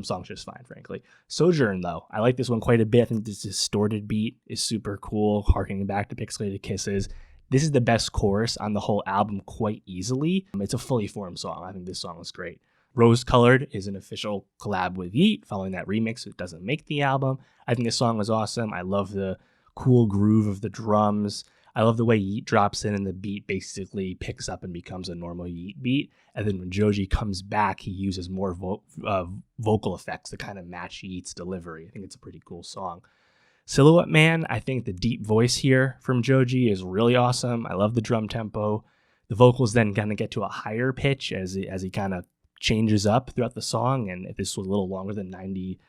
Song's just fine, frankly. Sojourn, though, I like this one quite a bit. I think this distorted beat is super cool, harkening back to Pixelated Kisses. This is the best chorus on the whole album quite easily. It's a fully formed song. I think this song is great. Rose Colored is an official collab with Yeet, following that remix. It doesn't make the album. I think this song was awesome. I love the cool groove of the drums. I love the way Yeet drops in and the beat basically picks up and becomes a normal Yeet beat. And then when Joji comes back, he uses more vocal effects to kind of match Yeet's delivery. I think it's a pretty cool song. Silhouette Man, I think the deep voice here from Joji is really awesome. I love the drum tempo. The vocals then kind of get to a higher pitch as he kind of changes up throughout the song. And if this was a little longer than 90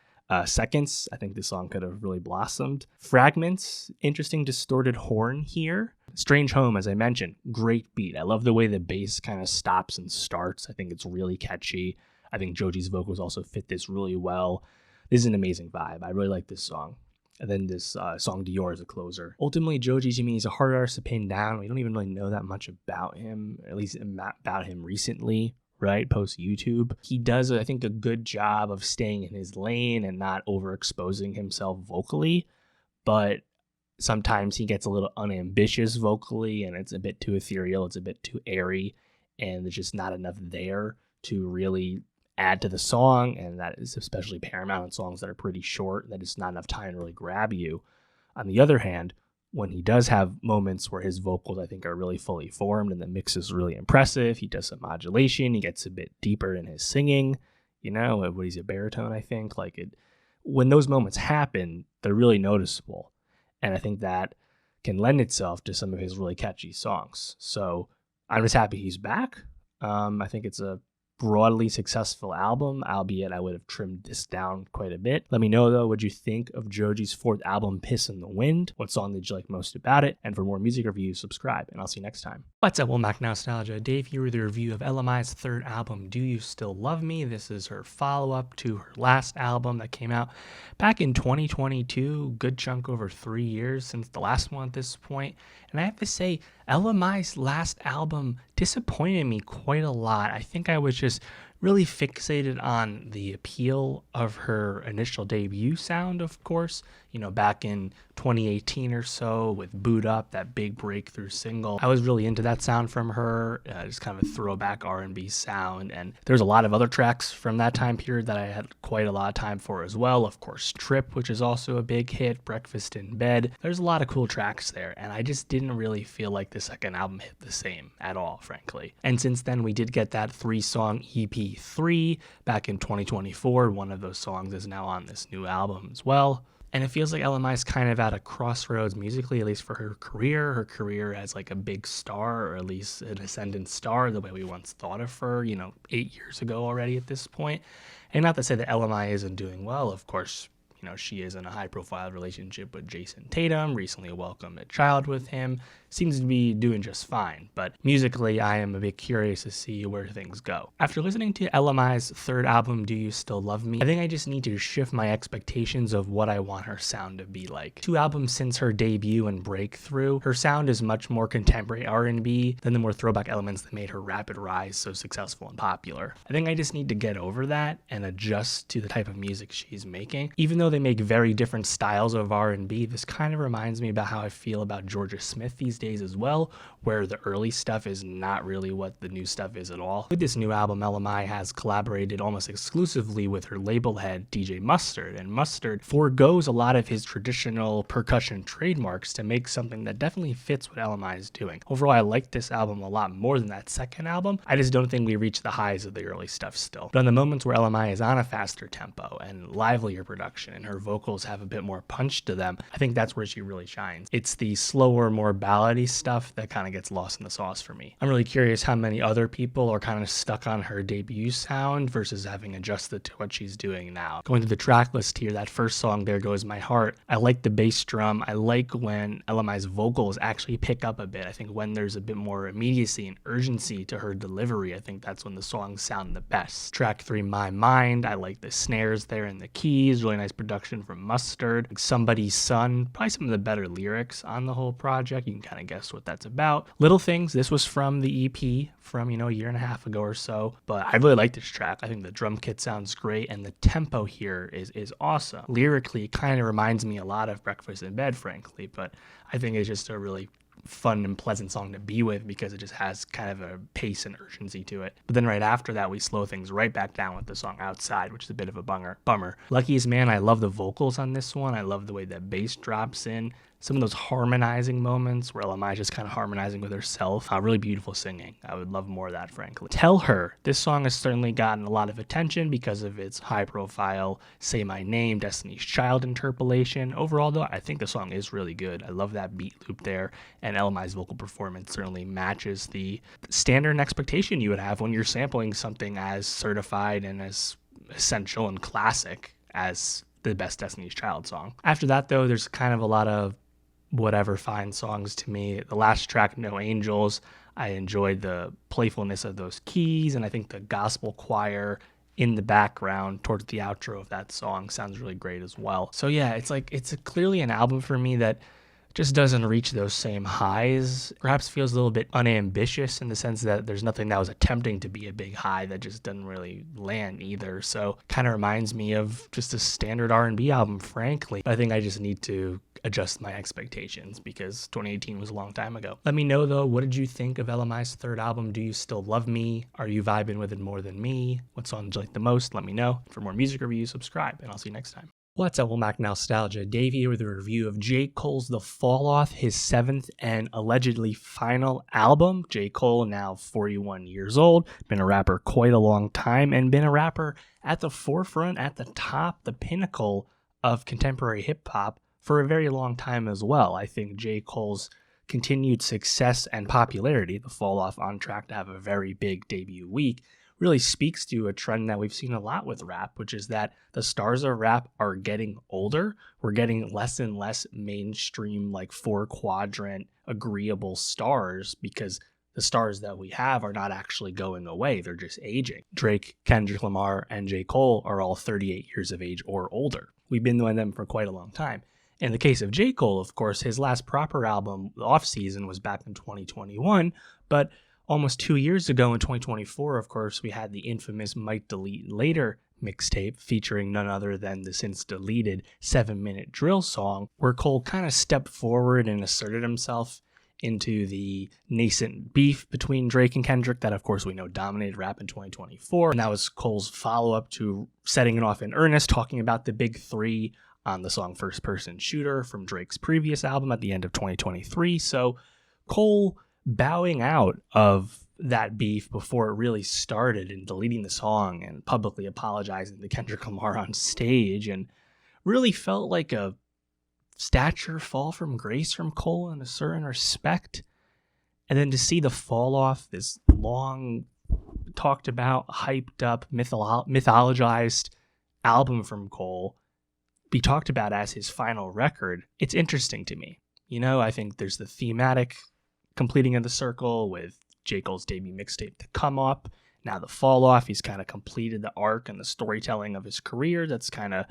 seconds, I think this song could have really blossomed. Fragments, interesting distorted horn here. Strange Home, as I mentioned, great beat. I love the way the bass kind of stops and starts. I think it's really catchy. I think Joji's vocals also fit this really well. This is an amazing vibe. I really like this song. And then this song Dior is a closer. Ultimately, Joji to me is a hard artist to pin down. We don't even really know that much about him, at least about him recently, right? Post YouTube. He does, I think, a good job of staying in his lane and not overexposing himself vocally. But sometimes he gets a little unambitious vocally, and it's a bit too ethereal. It's a bit too airy, and there's just not enough there to really add to the song, and that is especially paramount in songs that are pretty short, that it's not enough time to really grab you. On the other hand, when he does have moments where his vocals, I think, are really fully formed and the mix is really impressive, he does some modulation, he gets a bit deeper in his singing, what he's a baritone, I think. When those moments happen, they're really noticeable, and I think that can lend itself to some of his really catchy songs. So I'm just happy he's back. I think it's a broadly successful album, albeit I would have trimmed this down quite a bit. Let me know, though, what you think of Joji's 4th album, Piss in the Wind. What song did you like most about it? And for more music reviews, subscribe, and I'll see you next time. What's up, Welcome back, Nostalgia. Dave here with a review of LMI's 3rd album, Do You Still Love Me? This is her follow-up to her last album that came out back in 2022, good chunk over 3 years since the last one at this point. And I have to say, LMI's last album disappointed me quite a lot. I think I was just really fixated on the appeal of her initial debut sound, of course, back in 2018 or so with Boot Up, that big breakthrough single. I was really into that sound from her, just kind of a throwback R&B sound. And there's a lot of other tracks from that time period that I had quite a lot of time for as well. Of course, Trip, which is also a big hit, Breakfast in Bed. There's a lot of cool tracks there, and I just didn't really feel like the second album hit the same at all, frankly. And since then, we did get that 3-song EP 3 back in 2024. One of those songs is now on this new album as well. And it feels like LMI is kind of at a crossroads musically, at least for her career. Her career as like a big star, or at least an ascendant star, the way we once thought of her, 8 years ago already at this point. And not to say that LMI isn't doing well, of course. She is in a high-profile relationship with Jason Tatum, recently welcomed a child with him, seems to be doing just fine. But musically, I am a bit curious to see where things go. After listening to LMI's 3rd album, Do You Still Love Me? I think I just need to shift my expectations of what I want her sound to be like. 2 albums since her debut and breakthrough, her sound is much more contemporary R&B than the more throwback elements that made her rapid rise so successful and popular. I think I just need to get over that and adjust to the type of music she's making. Even though they make very different styles of R&B, this kind of reminds me about how I feel about Georgia Smith these days as well, where the early stuff is not really what the new stuff is at all. With this new album, LMI has collaborated almost exclusively with her label head, DJ Mustard, and Mustard forgoes a lot of his traditional percussion trademarks to make something that definitely fits what LMI is doing. Overall, I like this album a lot more than that second album. I just don't think we reach the highs of the early stuff still. But on the moments where LMI is on a faster tempo and livelier production, and her vocals have a bit more punch to them, I think that's where she really shines. It's the slower, more ballady stuff that kind of gets lost in the sauce for me. I'm really curious how many other people are kind of stuck on her debut sound versus having adjusted to what she's doing now. Going to the track list here, that first song, There Goes My Heart, I like the bass drum. I like when LMI's vocals actually pick up a bit. I think when there's a bit more immediacy and urgency to her delivery, I think that's when the songs sound the best. Track 3, My Mind, I like the snares there and the keys, really nice production from Mustard. Somebody's Son, probably some of the better lyrics on the whole project. You can kind of guess what that's about. Little Things, this was from the EP from, a year and a half ago or so, but I really like this track. I think the drum kit sounds great, and the tempo here is awesome. Lyrically, it kind of reminds me a lot of Breakfast in Bed, frankly, but I think it's just a really fun and pleasant song to be with because it just has kind of a pace and urgency to it. But then right after that, we slow things right back down with the song Outside, which is a bit of a bummer. Luckiest Man, I love the vocals on this one. I love the way that bass drops in. Some of those harmonizing moments where LMI is just kind of harmonizing with herself. Really beautiful singing. I would love more of that, frankly. Tell Her. This song has certainly gotten a lot of attention because of its high-profile Say My Name, Destiny's Child interpolation. Overall, though, I think the song is really good. I love that beat loop there, and LMI's vocal performance certainly matches the standard and expectation you would have when you're sampling something as certified and as essential and classic as the best Destiny's Child song. After that, though, there's kind of a lot of whatever fine songs to me. The last track, No Angels, I enjoyed the playfulness of those keys, and I think the gospel choir in the background towards the outro of that song sounds really great as well. So yeah, it's clearly an album for me that just doesn't reach those same highs. Perhaps feels a little bit unambitious in the sense that there's nothing that was attempting to be a big high that just doesn't really land either. So kind of reminds me of just a standard R&B album, frankly. I think I just need to adjust my expectations because 2018 was a long time ago. Let me know though, what did you think of LMI's third album? Do you still love me? Are you vibing with it more than me? What songs you like the most? Let me know. For more music reviews, subscribe, and I'll see you next time. What's up, Womack Nostalgia? Dave here with a review of J. Cole's The Fall Off, his 7th and allegedly final album. J. Cole, now 41 years old, been a rapper quite a long time, and been a rapper at the forefront, at the top, the pinnacle of contemporary hip-hop for a very long time as well. I think J. Cole's continued success and popularity, The Fall Off on track to have a very big debut week, really speaks to a trend that we've seen a lot with rap, which is that the stars of rap are getting older. We're getting less and less mainstream, like 4-quadrant agreeable stars because the stars that we have are not actually going away. They're just aging. Drake, Kendrick Lamar, and J. Cole are all 38 years of age or older. We've been doing them for quite a long time. In the case of J. Cole, of course, his last proper album, Off Season, was back in 2021, but almost 2 years ago in 2024, of course, we had the infamous Might Delete Later mixtape featuring none other than the since deleted 7-minute drill song, where Cole kind of stepped forward and asserted himself into the nascent beef between Drake and Kendrick that, of course, we know dominated rap in 2024. And that was Cole's follow-up to setting it off in earnest, talking about the big three on the song First Person Shooter from Drake's previous album at the end of 2023. So Cole bowing out of that beef before it really started and deleting the song and publicly apologizing to Kendrick Lamar on stage, and really felt like a stature fall from grace from Cole in a certain respect. And then to see the fall off, this long talked about, hyped up, mythologized album from Cole be talked about as his final record, it's interesting to me. You know, I think there's the thematic completing of the circle with J. Cole's debut mixtape to come up. Now the fall off, he's kind of completed the arc and the storytelling of his career that's kind of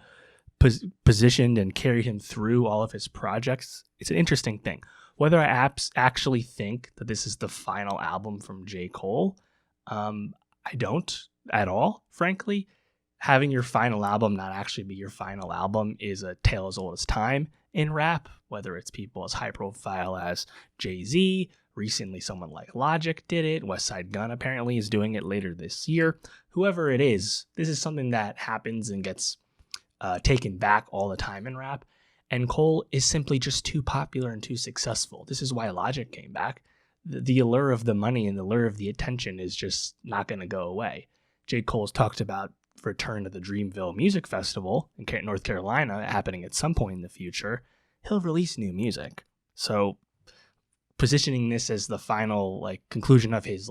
positioned and carried him through all of his projects. It's an interesting thing. Whether I actually think that this is the final album from J. Cole, I don't at all, frankly. Having your final album not actually be your final album is a tale as old as time in rap, whether it's people as high profile as Jay-Z, recently someone like Logic did it, West Side Gun apparently is doing it later this year. Whoever it is, this is something that happens and gets taken back all the time in rap, and Cole is simply just too popular and too successful. This is why Logic came back. The allure of the money and the allure of the attention is just not going to go away. J. Cole's talked about return to the Dreamville Music Festival in North Carolina happening at some point in the future. He'll release new music. So positioning this as the final conclusion of his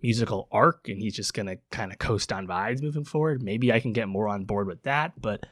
musical arc, and he's just gonna kind of coast on vibes moving forward, maybe I can get more on board with that. But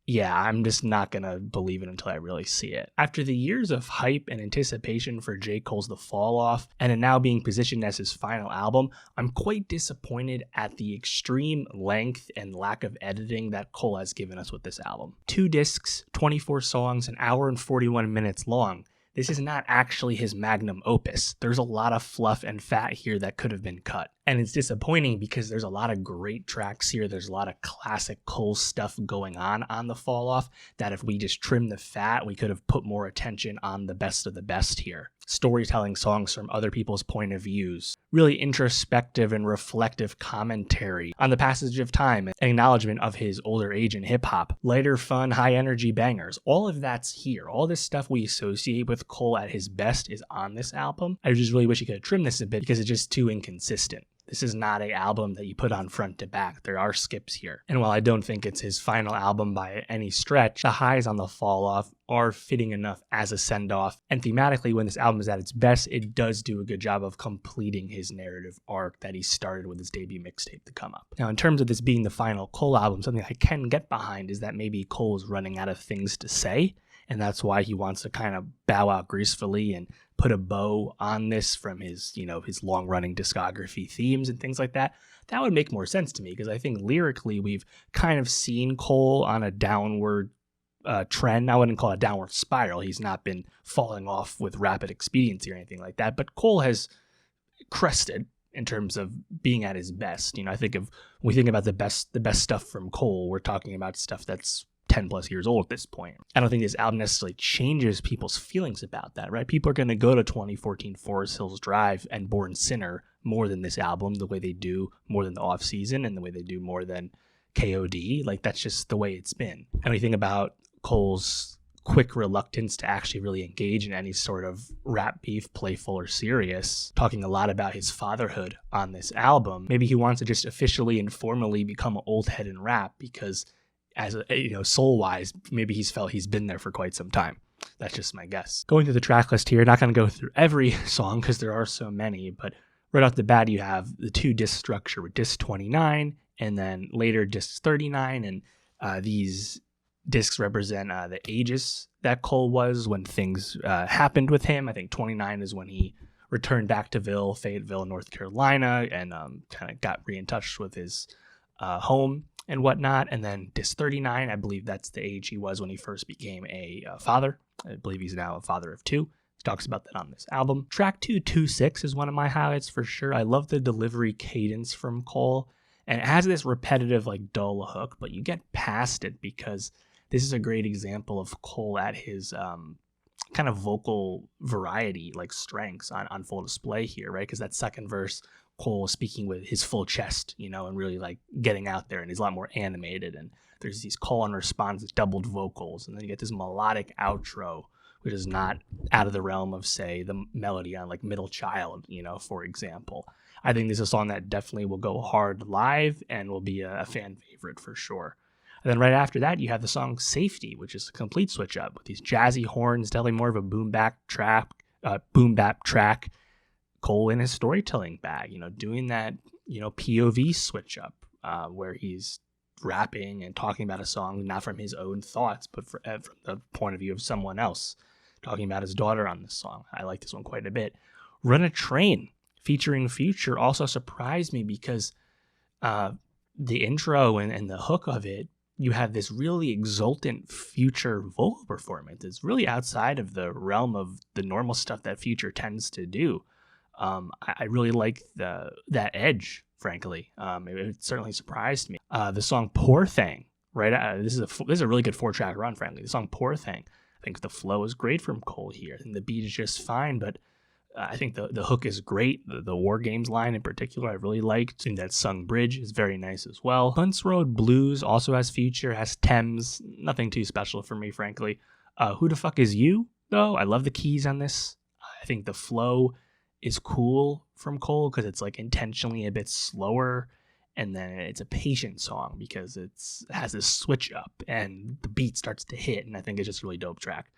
yeah, I'm just not gonna believe it until I really see it. After the years of hype and anticipation for J. Cole's The Fall Off, and it now being positioned as his final album, I'm quite disappointed at the extreme length and lack of editing that Cole has given us with this album. 2 discs, 24 songs, an hour and 41 minutes long. This is not actually his magnum opus. There's a lot of fluff and fat here that could have been cut. And it's disappointing because there's a lot of great tracks here. There's a lot of classic Cole stuff going on The Fall Off that if we just trim the fat, we could have put more attention on the best of the best here. Storytelling songs from other people's point of views. Really introspective and reflective commentary on the passage of time and acknowledgement of his older age in hip hop. Lighter, fun, high energy bangers. All of that's here. All this stuff we associate with Cole at his best is on this album. I just really wish he could have trimmed this a bit because it's just too inconsistent. This is not an album that you put on front to back. There are skips here. And while I don't think it's his final album by any stretch, the highs on The Fall Off are fitting enough as a send-off. And thematically, when this album is at its best, it does do a good job of completing his narrative arc that he started with his debut mixtape to come up. Now, in terms of this being the final Cole album, something I can get behind is that maybe Cole is running out of things to say. and that's why he wants to kind of bow out gracefully and put a bow on this from his, his long-running discography themes and things like that. That would make more sense to me, because I think lyrically we've kind of seen Cole on a downward trend. I wouldn't call it a downward spiral. He's not been falling off with rapid expediency or anything like that, but Cole has crested in terms of being at his best. I think when we think about the best stuff from Cole, we're talking about stuff that's 10 plus years old at this point. I don't think this album necessarily changes people's feelings about that, right? People are going to go to 2014 Forest Hills Drive and Born Sinner more than this album, the way they do more than the Off Season, and the way they do more than KOD. Like, that's just the way it's been. And when you think about Cole's quick reluctance to actually really engage in any sort of rap beef, playful or serious, talking a lot about his fatherhood on this album, maybe he wants to just officially and formally become an old head in rap, because as soul wise, maybe he's felt he's been there for quite some time. That's just my guess. Going through the track list here, not going to go through every song because there are so many, but right off the bat, you have the 2 disc structure with disc 29 and then later disc 39. And these discs represent the ages that Cole was when things happened with him. I think 29 is when he returned back to Fayetteville, North Carolina, and kind of got in touch with his home and whatnot. And then disc 39, I believe that's the age he was when he first became a father. I believe he's now a father of 2. He talks about that on this album. Track 226 is one of my highlights for sure. I love the delivery cadence from Cole, and it has this repetitive, like, dull hook, but you get past it because this is a great example of Cole at his kind of vocal variety, like strengths on full display here, right? Because that second verse, Cole is speaking with his full chest, and really like getting out there, and he's a lot more animated, and there's these call and response doubled vocals, and then you get this melodic outro, which is not out of the realm of, say, the melody on like Middle Child, for example. I think this is a song that definitely will go hard live and will be a fan favorite for sure. And then right after that, you have the song Safety, which is a complete switch up with these jazzy horns, definitely more of a boom bap track. Cole in his storytelling bag, doing that, POV switch up where he's rapping and talking about a song, not from his own thoughts, but from the point of view of someone else, talking about his daughter on this song. I like this one quite a bit. Run a Train featuring Future also surprised me because the intro and the hook of it, you have this really exultant Future vocal performance. It's really outside of the realm of the normal stuff that Future tends to do. I really like that edge, frankly. It certainly surprised me. The song Poor Thing, right? This is a really good 4-track run, frankly. The song Poor Thing, I think the flow is great from Cole here. I think the beat is just fine, but I think the hook is great. The War Games line in particular, I really liked. I think that sung bridge is very nice as well. Hunts Road Blues also has Future, has Thames. Nothing too special for me, frankly. Who the Fuck Is You, though? I love the keys on this. I think the flow is cool from Cole because it's like intentionally a bit slower, and then it's a patient song because it has this switch up and the beat starts to hit, and I think it's just a really dope track.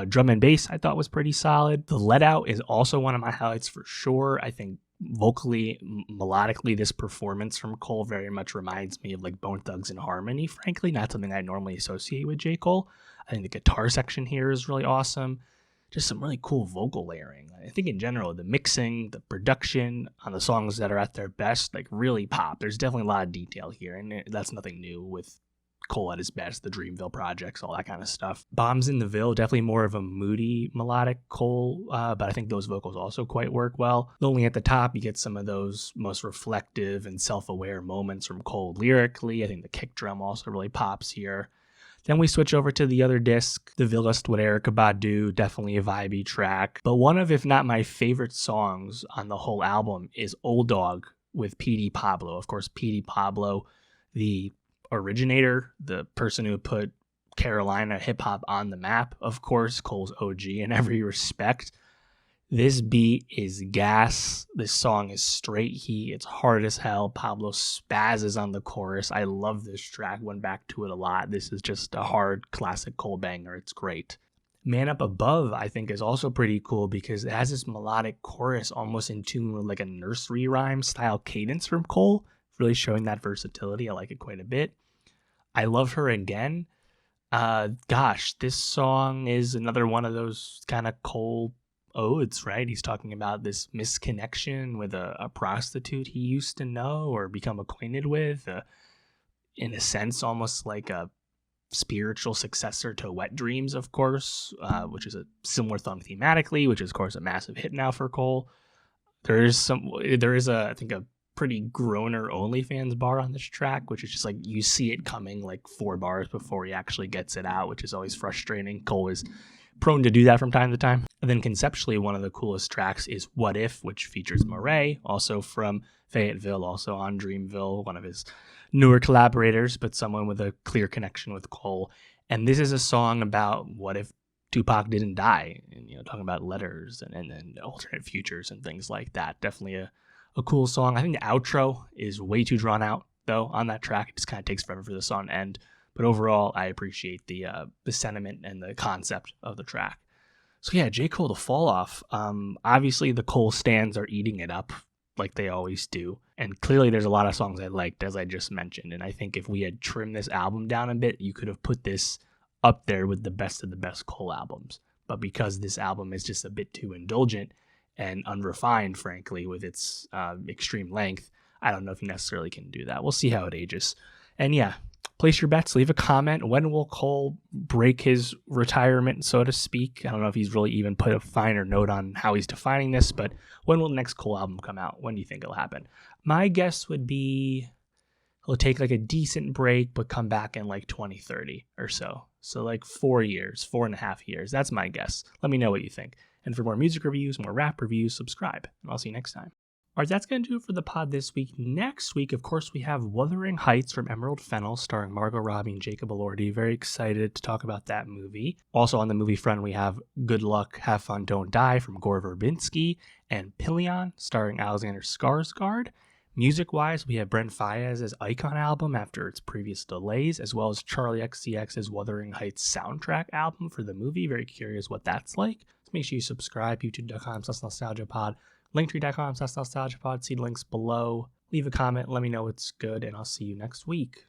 Drum and bass I thought was pretty solid. The Let Out is also one of my highlights for sure. I think vocally, melodically, this performance from Cole very much reminds me of like Bone Thugs and Harmony, frankly, not something I normally associate with J. Cole. I think the guitar section here is really awesome. Just some really cool vocal layering. I think in general, the mixing, the production on the songs that are at their best, like really pop. There's definitely a lot of detail here, and that's nothing new with Cole at his best, the Dreamville projects, all that kind of stuff. Bombs in the Ville, definitely more of a moody, melodic Cole, but I think those vocals also quite work well. Lonely at the Top, you get some of those most reflective and self-aware moments from Cole lyrically. I think the kick drum also really pops here. Then we switch over to the other disc, The Villist with Erykah Badu, definitely a vibey track. But one of, if not my favorite songs on the whole album is Old Dog with P.D. Pablo. Of course, P.D. Pablo, the originator, the person who put Carolina hip-hop on the map, of course, Cole's OG in every respect. This beat is gas. This song is straight heat. It's hard as hell. Pablo spazzes on the chorus. I love this track. Went back to it a lot. This is just a hard classic Cole banger. It's great. Man Up Above, I think, is also pretty cool because it has this melodic chorus almost in tune with like a nursery rhyme style cadence from Cole, really showing that versatility. I like it quite a bit. I Love Her Again. Gosh, this song is another one of those kind of Cole odes, right? He's talking about this misconnection with a prostitute he used to know or become acquainted with, in a sense, almost like a spiritual successor to Wet Dreams, of course, which is a similar song thematically, which is, of course, a massive hit now for Cole. There is I think, a pretty groaner OnlyFans bar on this track, which is just like you see it coming like 4 bars before he actually gets it out, which is always frustrating. Cole is prone to do that from time to time. And then conceptually, one of the coolest tracks is What If, which features Murray, also from Fayetteville, also on Dreamville, one of his newer collaborators, but someone with a clear connection with Cole. And this is a song about what if Tupac didn't die, and talking about letters and alternate futures and things like that. Definitely a cool song. I think the outro is way too drawn out though on that track. It just kind of takes forever for the song to end. But overall, I appreciate the sentiment and the concept of the track. So yeah, J. Cole, the fall off. Obviously the Cole stans are eating it up like they always do. And clearly there's a lot of songs I liked, as I just mentioned. And I think if we had trimmed this album down a bit, you could have put this up there with the best of the best Cole albums. But because this album is just a bit too indulgent and unrefined, frankly, with its extreme length, I don't know if you necessarily can do that. We'll see how it ages. And yeah, place your bets. Leave a comment. When will Cole break his retirement, so to speak? I don't know if he's really even put a finer note on how he's defining this, but when will the next Cole album come out? When do you think it'll happen? My guess would be he'll take like a decent break, but come back in like 2030 or so. So like 4 years, 4.5 years. That's my guess. Let me know what you think. And for more music reviews, more rap reviews, subscribe. And I'll see you next time. All right, that's going to do it for the pod this week. Next week, of course, we have Wuthering Heights from Emerald Fennell, starring Margot Robbie and Jacob Elordi. Very excited to talk about that movie. Also on the movie front, we have Good Luck, Have Fun, Don't Die from Gore Verbinski, and Pilion, starring Alexander Skarsgård. Music-wise, we have Brent Faiyaz's Icon album after its previous delays, as well as Charli XCX's Wuthering Heights soundtrack album for the movie. Very curious what that's like. So make sure you subscribe, youtube.com/nostalgiapod. Linktree.com/nostalgiapod. See links below. Leave a comment. Let me know what's good, and I'll see you next week.